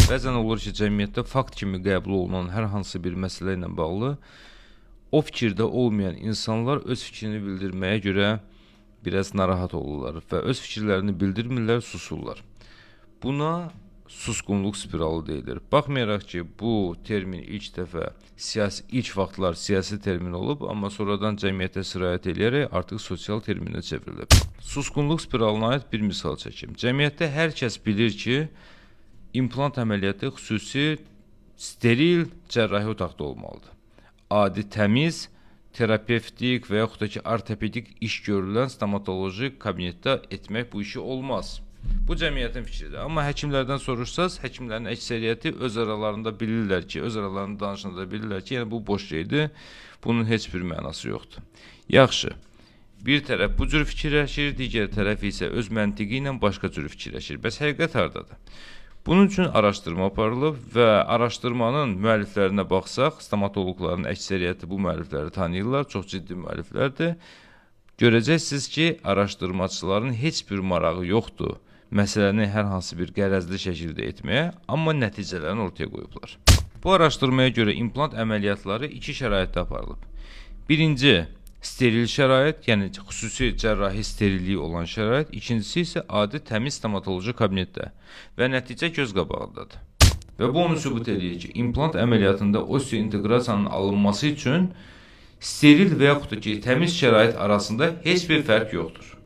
Bəzən olur ki, cəmiyyətdə fakt kimi qəbul olunan hər hansı bir məsələ ilə bağlı o fikirdə olmayan insanlar öz fikrini bildirməyə görə biraz narahat olurlar və öz fikirlərini bildirmirlər, susurlar. Buna susqunluq spiralı deyilir. Baxmayaraq ki, bu termin ilk vaxtlar siyasi termin olub, amma sonradan cəmiyyətə sirayət edərək artıq sosial terminə çevrilib. Susqunluq spiralına aid bir misal çəkim. Cəmiyyətdə hər kəs bilir ki, implant əməliyyatı xüsusi steril cərrahi otaqda olmalıdır. Adi təmiz, terapevtik və yaxud da ki, ortopedik iş görülən stomatoloji kabinetdə etmək bu işi olmaz. Bu cəmiyyətin fikridir. Amma həkimlərdən soruşsaz, həkimlərin əksəriyyəti öz aralarında bilirlər ki, öz aralarında danışanda bilirlər ki, yəni bu boş şeydir, bunun heç bir mənası yoxdur. Yaxşı, bir tərəf bu cür fikirləşir, digər tərəf isə öz məntiqi ilə başqa cür fikirləşir. Bəs həqiqət hardadır? Bunun üçün araşdırma aparılıb və araşdırmanın müəlliflərinə baxsaq, stomatoloqların əksəriyyəti bu müəllifləri tanıyırlar, çox ciddi müəlliflərdir. Görəcəksiniz ki, araşdırmacıların heç bir marağı yoxdur məsələni hər hansı bir qərəzli şəkildə etməyə, amma nəticələrini ortaya qoyublar. Bu araşdırmaya görə implant əməliyyatları iki şəraitdə aparılıb. Birinci, steril şərait, yəni xüsusi cərrahi sterilliyi olan şərait, ikincisi isə adi təmiz stomatoloji kabinetdə və nəticə göz qabağındadır. Və bu onu sübut edir ki, implant əməliyyatında osteointeqrasiyanın alınması üçün steril və yaxud da ki, təmiz şərait arasında heç bir fərq yoxdur.